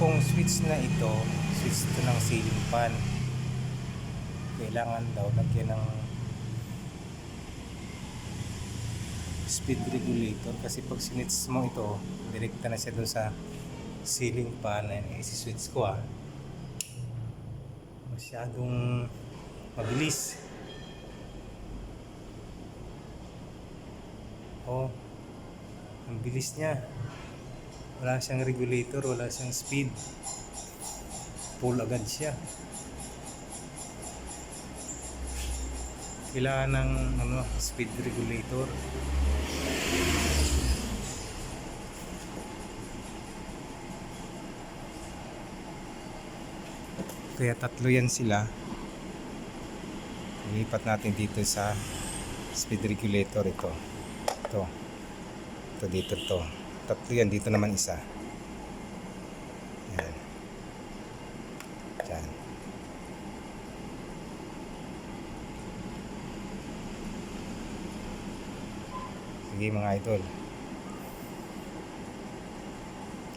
pong switch na ito, switch ito ng ceiling fan. Kailangan daw lagyan ng speed regulator kasi pag sinits mo ito, direkta na siya dun sa ceiling fan. Isi-switch ko masyadong mabilis. Ang bilis niya. Wala siyang regulator, wala siyang speed. Full agad siya. Kailangan ng speed regulator. Kaya tatlo yan sila. Ilipat natin dito sa speed regulator ito. Ito dito to. Tatlo yan, dito naman isa. Yan. Diyan. Sige mga idol.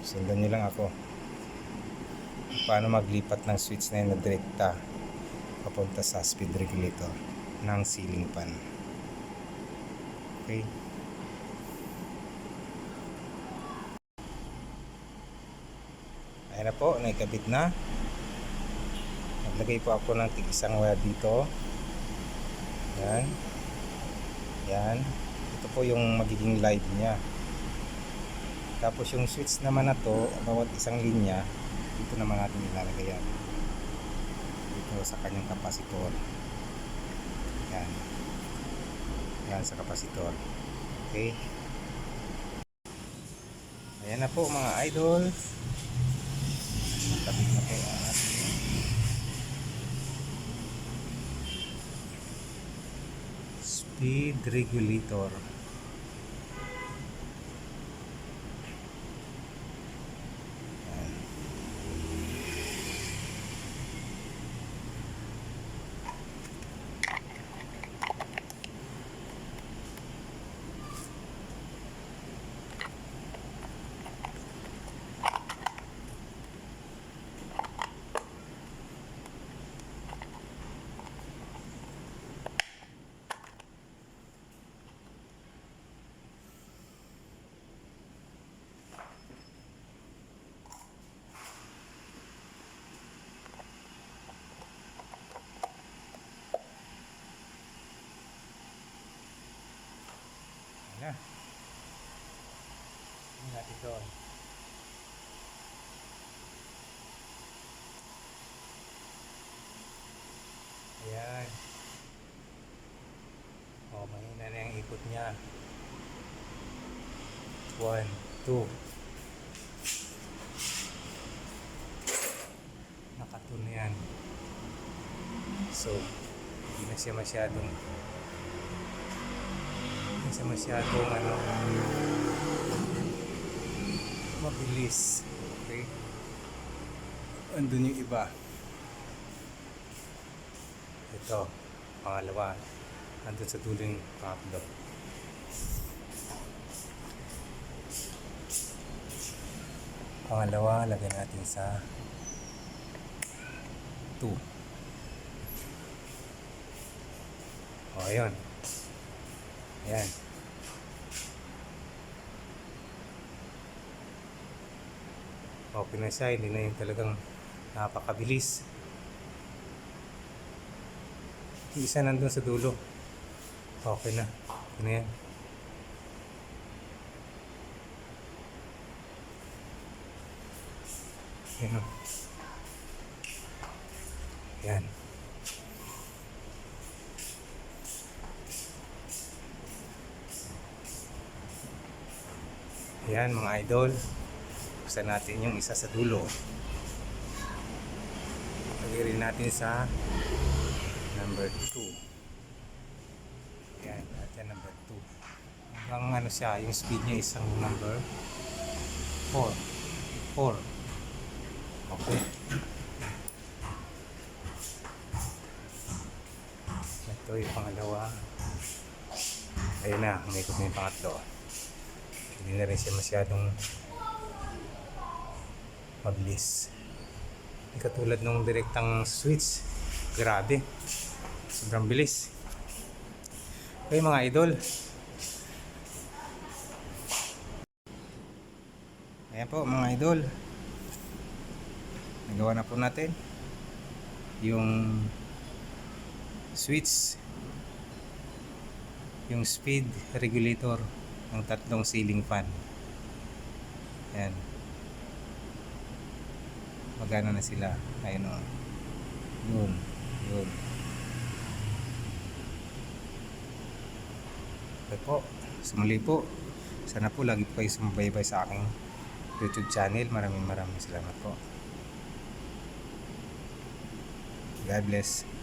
Sundan nyo lang ako. Paano maglipat ng switch na yun na direkta papunta sa speed regulator ng ceiling fan. Okay. Ayan na po, naikabit na. Naglagay po ako ng tig-isang wire dito. Yan. Yan. Ito po yung magiging live niya. Tapos yung switch naman na to, bawat isang linya, dito naman natin ilalagay yan. Dito sa kanyang kapasitor. Yan. Yan sa kapasitor. Okay. Ayan na po mga idol. Tapos na po ang ating speed regulator. Ayan. Ini natin doon. Ayan. Mahina na yung ikot niya. 1, 2. Nakatun na yan. So, hindi na siya masyadong mabilis. Okay. Andun yung iba. Ito, pangalawa. Andun sa dulo yung pangatlo. Pangalawa, lagyan natin sa 2. Ayun. Ayan. Okay na siya, hindi na yung talagang napakabilis. Yung isa nandun sa dulo. Okay na. Okay na yan. Ayan. Ayan. Ayan mga idol. Buksan natin yung isa sa dulo. Lagay rin natin sa number 2. Ayan, natin number 2. Hanggang siya, yung speed niya isang number 4. Okay. Ito yung pangalawa. Ayun na, umikot na yung pangatlo. Hindi na rin siya masyadong mabilis. Hindi katulad nung direktang switch. Grabe. Sobrang bilis. Okay mga idol. Ayan po mga idol. Nagawa na po natin yung switch, yung speed regulator ng tatlong ceiling fan. Ayan. Magana na sila. Ayun o. Yun. Yun. Okay po. Sumuli po. Sana po lagi po kayo sumubaybay sa aking YouTube channel. Maraming salamat po. God bless.